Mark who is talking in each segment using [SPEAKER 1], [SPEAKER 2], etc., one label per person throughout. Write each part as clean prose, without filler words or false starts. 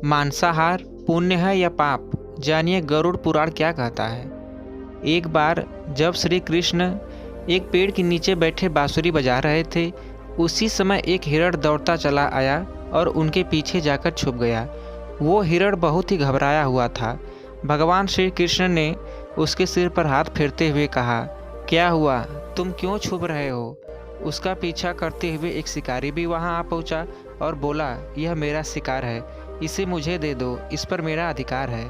[SPEAKER 1] मांसाहार पुण्य है या पाप? जानिए गरुड़ पुराण क्या कहता है। एक बार जब श्री कृष्ण एक पेड़ के नीचे बैठे बांसुरी बजा रहे थे, उसी समय एक हिरण दौड़ता चला आया और उनके पीछे जाकर छुप गया। वो हिरण बहुत ही घबराया हुआ था। भगवान श्री कृष्ण ने उसके सिर पर हाथ फेरते हुए कहा, क्या हुआ, तुम क्यों छुप रहे हो? उसका पीछा करते हुए एक शिकारी भी वहां आ पहुंचा और बोला, यह मेरा शिकार है, इसे मुझे दे दो, इस पर मेरा अधिकार है।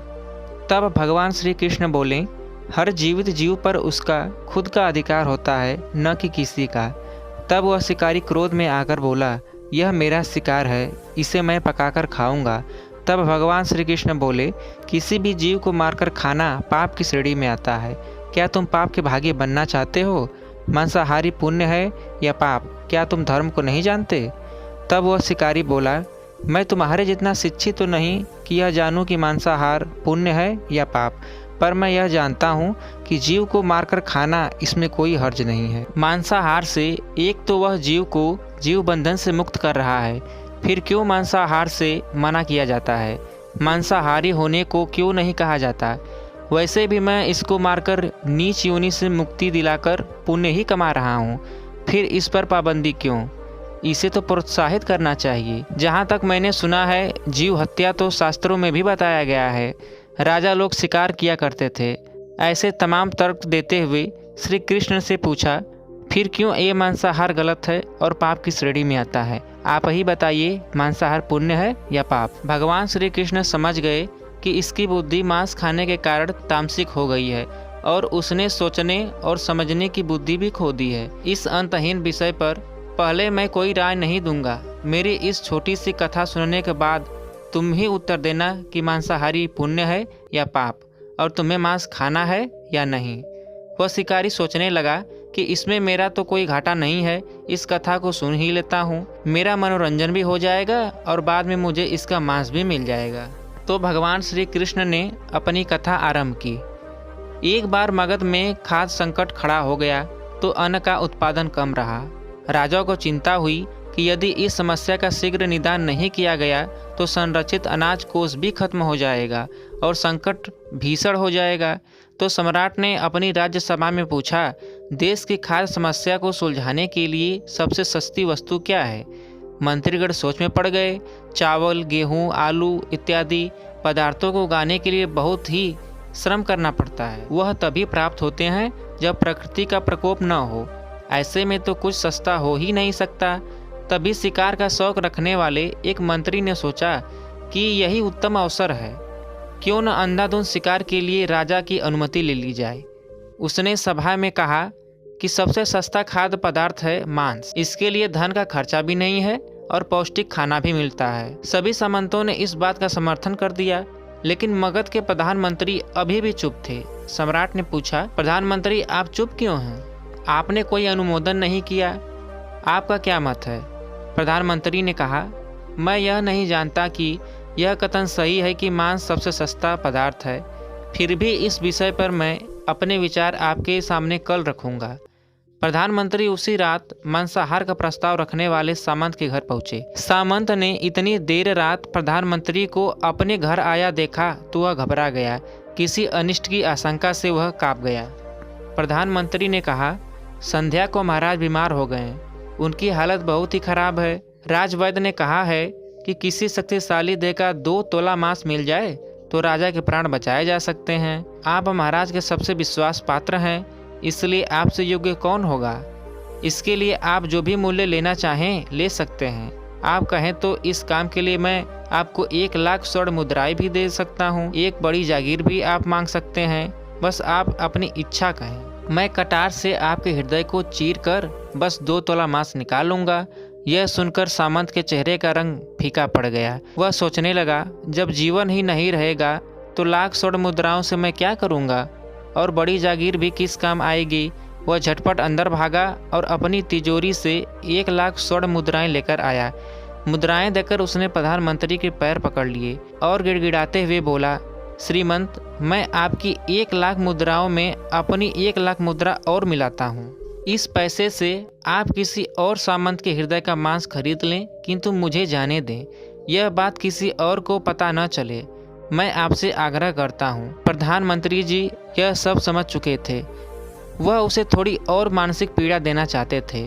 [SPEAKER 1] तब भगवान श्री कृष्ण बोले, हर जीवित जीव पर उसका खुद का अधिकार होता है, न कि किसी का। तब वह शिकारी क्रोध में आकर बोला, यह मेरा शिकार है, इसे मैं पकाकर खाऊंगा। तब भगवान श्री कृष्ण बोले, किसी भी जीव को मारकर खाना पाप की श्रेणी में आता है। क्या तुम पाप के भागी बनना चाहते हो? मांसाहारी पुण्य है या पाप? क्या तुम धर्म को नहीं जानते? तब वह शिकारी बोला, मैं तुम्हारे जितना शिक्षित तो नहीं कि यह जानूं कि मांसाहार पुण्य है या पाप, पर मैं यह जानता हूँ कि जीव को मारकर खाना इसमें कोई हर्ज नहीं है। मांसाहार से एक तो वह जीव को जीव बंधन से मुक्त कर रहा है, फिर क्यों मांसाहार से मना किया जाता है? मांसाहारी होने को क्यों नहीं कहा जाता? वैसे भी मैं इसको मारकर नीच योनि से मुक्ति दिलाकर पुण्य ही कमा रहा हूँ, फिर इस पर पाबंदी क्यों? इसे तो प्रोत्साहित करना चाहिए। जहाँ तक मैंने सुना है, जीव हत्या तो शास्त्रों में भी बताया गया है। राजा लोग शिकार किया करते थे। ऐसे तमाम तर्क देते हुए श्री कृष्ण से पूछा, फिर क्यों ये मांसाहार गलत है और पाप की श्रेणी में आता है? आप ही बताइए, मांसाहार पुण्य है या पाप? भगवान श्री कृष्ण समझ गए कि इसकी बुद्धि मांस खाने के कारण तामसिक हो गई है और उसने सोचने और समझने की बुद्धि भी खो दी है। इस अंतहीन विषय पर पहले मैं कोई राय नहीं दूंगा। मेरी इस छोटी सी कथा सुनने के बाद तुम ही उत्तर देना कि मांसाहारी पुण्य है या पाप, और तुम्हें मांस खाना है या नहीं। वह शिकारी सोचने लगा कि इसमें मेरा तो कोई घाटा नहीं है, इस कथा को सुन ही लेता हूँ, मेरा मनोरंजन भी हो जाएगा और बाद में मुझे इसका मांस भी मिल जाएगा। तो भगवान श्री कृष्ण ने अपनी कथा आरंभ की। एक बार मगध में खाद्य संकट खड़ा हो गया तो अन्न का उत्पादन कम रहा। राजा को चिंता हुई कि यदि इस समस्या का शीघ्र निदान नहीं किया गया तो संरक्षित अनाज कोष भी खत्म हो जाएगा और संकट भीषण हो जाएगा। तो सम्राट ने अपनी राज्यसभा में पूछा, देश की खाद्य समस्या को सुलझाने के लिए सबसे सस्ती वस्तु क्या है? मंत्रीगण सोच में पड़ गए। चावल, गेहूं, आलू इत्यादि पदार्थों को उगाने के लिए बहुत ही श्रम करना पड़ता है। वह तभी प्राप्त होते हैं जब प्रकृति का प्रकोप न हो। ऐसे में तो कुछ सस्ता हो ही नहीं सकता। तभी शिकार का शौक रखने वाले एक मंत्री ने सोचा कि यही उत्तम अवसर है, क्यों न अंधाधुंध शिकार के लिए राजा की अनुमति ले ली जाए। उसने सभा में कहा कि सबसे सस्ता खाद्य पदार्थ है मांस। इसके लिए धन का खर्चा भी नहीं है और पौष्टिक खाना भी मिलता है। सभी सामंतों ने इस बात का समर्थन कर दिया, लेकिन मगध के प्रधानमंत्री अभी भी चुप थे। सम्राट ने पूछा, प्रधानमंत्री आप चुप क्यों हैं? आपने कोई अनुमोदन नहीं किया, आपका क्या मत है? प्रधानमंत्री ने कहा, मैं यह नहीं जानता कि यह कथन सही है कि मांस सबसे सस्ता पदार्थ है, फिर भी इस विषय पर मैं अपने विचार आपके सामने कल रखूंगा। प्रधानमंत्री उसी रात मांसाहार का प्रस्ताव रखने वाले सामंत के घर पहुंचे। सामंत ने इतनी देर रात प्रधानमंत्री को अपने घर आया देखा तो वह घबरा गया। किसी अनिष्ट की आशंका से वह कांप गया। प्रधानमंत्री ने कहा, संध्या को महाराज बीमार हो गए, उनकी हालत बहुत ही खराब है। राजवैद्य ने कहा है कि किसी शक्तिशाली देह का 2 तोला मांस मिल जाए तो राजा के प्राण बचाए जा सकते हैं। आप महाराज के सबसे विश्वास पात्र हैं, इसलिए आपसे योग्य कौन होगा? इसके लिए आप जो भी मूल्य लेना चाहें ले सकते हैं। आप कहें तो इस काम के लिए मैं आपको 1 लाख स्वर्ण मुद्राएं भी दे सकता हूँ। एक बड़ी जागीर भी आप मांग सकते हैं, बस आप अपनी इच्छा कहें। मैं कटार से आपके हृदय को चीर कर बस 2 तोला मांस निकालूंगा। यह सुनकर सामंत के चेहरे का रंग फीका पड़ गया। वह सोचने लगा, जब जीवन ही नहीं रहेगा तो लाख स्वर्ण मुद्राओं से मैं क्या करूंगा, और बड़ी जागीर भी किस काम आएगी। वह झटपट अंदर भागा और अपनी तिजोरी से 1 लाख स्वर्ण मुद्राएं लेकर आया। मुद्राएं देकर उसने प्रधानमंत्री के पैर पकड़ लिए और गिड़गिड़ाते हुए बोला, श्रीमंत, मैं आपकी 1 लाख मुद्राओं में अपनी 1 लाख मुद्रा और मिलाता हूँ। इस पैसे से आप किसी और सामंत के हृदय का मांस खरीद लें, किंतु मुझे जाने दें। यह बात किसी और को पता न चले। मैं आपसे आग्रह करता हूँ। प्रधानमंत्री जी यह सब समझ चुके थे। वह उसे थोड़ी और मानसिक पीड़ा देना चाहते थे।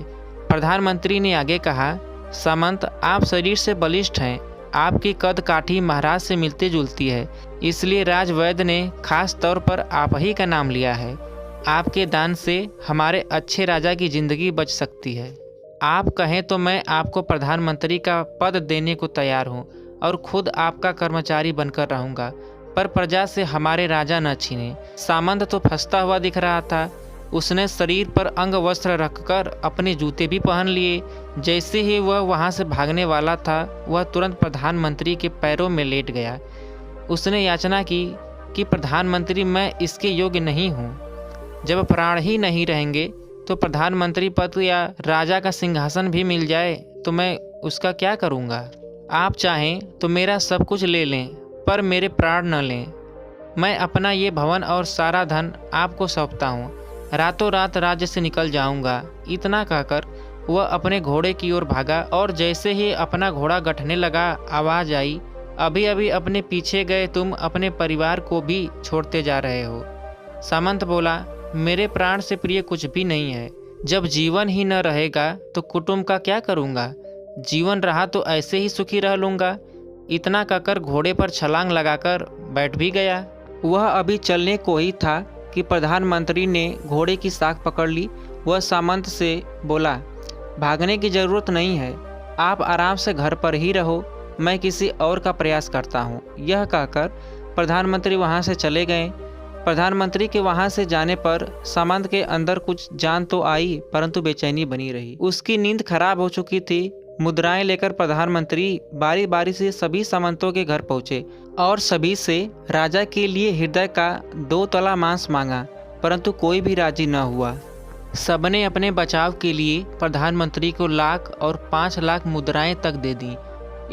[SPEAKER 1] प्रधानमंत्री ने आगे कहा, सामंत, आप शरीर से बलिष्ठ हैं। आपकी कद काठी महाराज से मिलती जुलती है, इसलिए राजवैद्य ने खास तौर पर आप ही का नाम लिया है। आपके दान से हमारे अच्छे राजा की जिंदगी बच सकती है। आप कहें तो मैं आपको प्रधानमंत्री का पद देने को तैयार हूँ और खुद आपका कर्मचारी बनकर रहूँगा, पर प्रजा से हमारे राजा न छीने। सामंत तो फंसता हुआ दिख रहा था। उसने शरीर पर अंग वस्त्र रखकर अपने जूते भी पहन लिए। जैसे ही वह वहां से भागने वाला था, वह तुरंत प्रधानमंत्री के पैरों में लेट गया। उसने याचना की कि प्रधानमंत्री, मैं इसके योग्य नहीं हूँ। जब प्राण ही नहीं रहेंगे तो प्रधानमंत्री पद या राजा का सिंहासन भी मिल जाए तो मैं उसका क्या करूँगा। आप चाहें तो मेरा सब कुछ ले लें, पर मेरे प्राण न लें। मैं अपना ये भवन और सारा धन आपको सौंपता हूँ। रातों रात राज्य से निकल जाऊंगा। इतना कहकर वह अपने घोड़े की ओर भागा और जैसे ही अपना घोड़ा गठने लगा, आवाज आई, अभी अभी अपने पीछे गए तुम अपने परिवार को भी छोड़ते जा रहे हो। सामंत बोला, मेरे प्राण से प्रिय कुछ भी नहीं है। जब जीवन ही न रहेगा तो कुटुंब का क्या करूँगा। जीवन रहा तो ऐसे ही सुखी रह लूँगा। इतना कहकर घोड़े पर छलांग लगाकर बैठ भी गया। वह अभी चलने को ही था कि प्रधानमंत्री ने घोड़े की साख पकड़ ली। वह सामंत से बोला, भागने की जरूरत नहीं है, आप आराम से घर पर ही रहो, मैं किसी और का प्रयास करता हूँ। यह कहकर प्रधानमंत्री वहाँ से चले गए। प्रधानमंत्री के वहाँ से जाने पर सामंत के अंदर कुछ जान तो आई, परंतु बेचैनी बनी रही। उसकी नींद खराब हो चुकी थी। मुद्राएं लेकर प्रधानमंत्री बारी बारी से सभी सामंतों के घर पहुंचे और सभी से राजा के लिए हृदय का 2 तोला मांस मांगा, परंतु कोई भी राजी न हुआ। सबने अपने बचाव के लिए प्रधानमंत्री को लाख और 5 लाख मुद्राएं तक दे दी।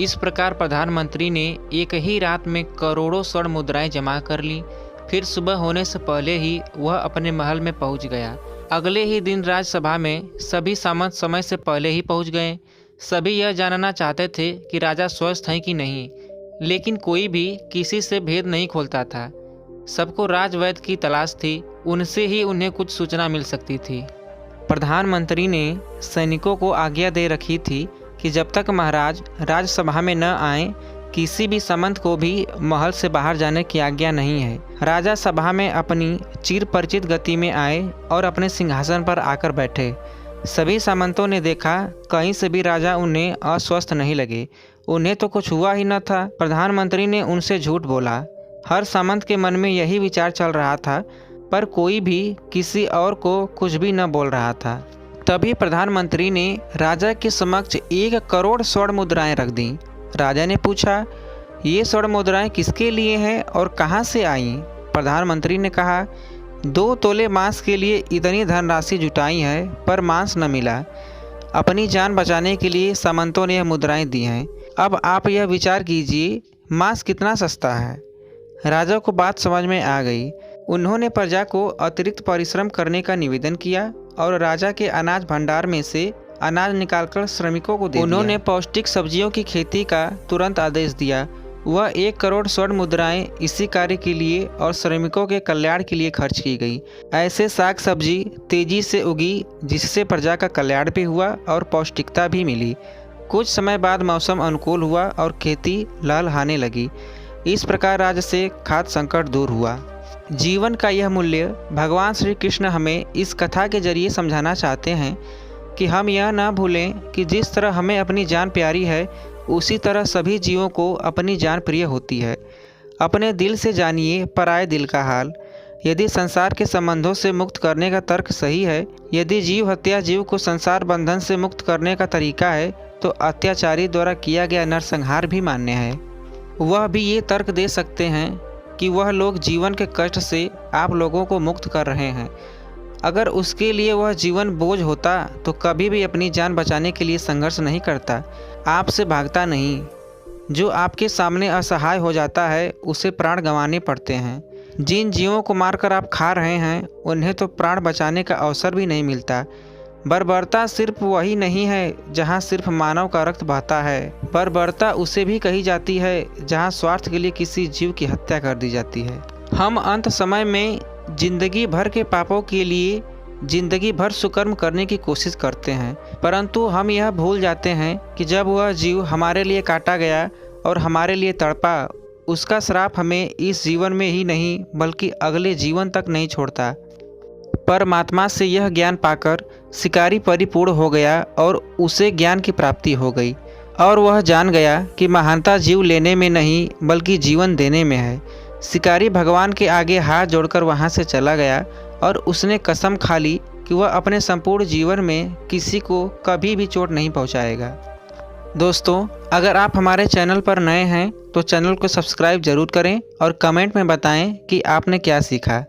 [SPEAKER 1] इस प्रकार प्रधानमंत्री ने एक ही रात में करोड़ों स्वर्ण मुद्राएं जमा कर ली। फिर सुबह होने से पहले ही वह अपने महल में पहुंच गया। अगले ही दिन राज्यसभा में सभी सामंत समय से पहले ही पहुंच गए। सभी यह जानना चाहते थे कि राजा स्वस्थ हैं कि नहीं, लेकिन कोई भी किसी से भेद नहीं खोलता था। सबको राजवैद्य की तलाश थी, उनसे ही उन्हें कुछ सूचना मिल सकती थी। प्रधानमंत्री ने सैनिकों को आज्ञा दे रखी थी कि जब तक महाराज राज्यसभा में न आए, किसी भी सामंत को भी महल से बाहर जाने की आज्ञा नहीं है। राजा सभा में अपनी चिर परिचित गति में आए और अपने सिंहासन पर आकर बैठे। सभी सामंतों ने देखा, कहीं से भी राजा उन्हें अस्वस्थ नहीं लगे। उन्हें तो कुछ हुआ ही न था। प्रधानमंत्री ने उनसे झूठ बोला। हर सामंत के मन में यही विचार चल रहा था, पर कोई भी किसी और को कुछ भी न बोल रहा था। तभी प्रधानमंत्री ने राजा के समक्ष 1 करोड़ स्वर्ण मुद्राएं रख दी। राजा ने पूछा, ये स्वर्ण मुद्राएं किसके लिए हैं और कहाँ से आईं? प्रधानमंत्री ने कहा, 2 तोले मांस के लिए इतनी धनराशि जुटाई है, पर मांस न मिला। अपनी जान बचाने के लिए सामंतों ने यह मुद्राएं दी हैं। अब आप यह विचार कीजिए, मांस कितना सस्ता है। राजा को बात समझ में आ गई। उन्होंने प्रजा को अतिरिक्त परिश्रम करने का निवेदन किया और राजा के अनाज भंडार में से अनाज निकालकर श्रमिकों को दे दिया। उन्होंने पौष्टिक सब्जियों की खेती का तुरंत आदेश दिया। वह 1 करोड़ स्वर्ण मुद्राएं इसी कार्य के लिए और श्रमिकों के कल्याण के लिए खर्च की गई। ऐसे साग सब्जी तेजी से उगी, जिससे प्रजा का कल्याण भी हुआ और पौष्टिकता भी मिली। कुछ समय बाद मौसम अनुकूल हुआ और खेती लहलहाने लगी। इस प्रकार राज्य से खाद्य संकट दूर हुआ। जीवन का यह मूल्य भगवान श्री कृष्ण हमें इस कथा के जरिए समझाना चाहते हैं कि हम यह न भूलें कि जिस तरह हमें अपनी जान प्यारी है, उसी तरह सभी जीवों को अपनी जान प्रिय होती है। अपने दिल से जानिए पराये दिल का हाल। यदि संसार के संबंधों से मुक्त करने का तर्क सही है, यदि जीव हत्या जीव को संसार बंधन से मुक्त करने का तरीका है, तो अत्याचारी द्वारा किया गया नरसंहार भी मान्य है। वह भी ये तर्क दे सकते हैं कि वह लोग जीवन के कष्ट से आप लोगों को मुक्त कर रहे हैं। अगर उसके लिए वह जीवन बोझ होता तो कभी भी अपनी जान बचाने के लिए संघर्ष नहीं करता, आपसे भागता नहीं। जो आपके सामने असहाय हो जाता है, उसे प्राण गंवाने पड़ते हैं। जिन जीवों को मारकर आप खा रहे हैं, उन्हें तो प्राण बचाने का अवसर भी नहीं मिलता। बर्बरता सिर्फ वही नहीं है जहाँ सिर्फ मानव का रक्त बहता है। बर्बरता उसे भी कही जाती है जहाँ स्वार्थ के लिए किसी जीव की हत्या कर दी जाती है। हम अंत समय में जिंदगी भर के पापों के लिए जिंदगी भर सुकर्म करने की कोशिश करते हैं, परंतु हम यह भूल जाते हैं कि जब वह जीव हमारे लिए काटा गया और हमारे लिए तड़पा, उसका श्राप हमें इस जीवन में ही नहीं बल्कि अगले जीवन तक नहीं छोड़ता। परमात्मा से यह ज्ञान पाकर शिकारी परिपूर्ण हो गया और उसे ज्ञान की प्राप्ति हो गई और वह जान गया कि महानता जीव लेने में नहीं बल्कि जीवन देने में है। शिकारी भगवान के आगे हाथ जोड़कर वहाँ से चला गया और उसने कसम खा ली कि वह अपने संपूर्ण जीवन में किसी को कभी भी चोट नहीं पहुँचाएगा। दोस्तों, अगर आप हमारे चैनल पर नए हैं तो चैनल को सब्सक्राइब जरूर करें और कमेंट में बताएं कि आपने क्या सीखा।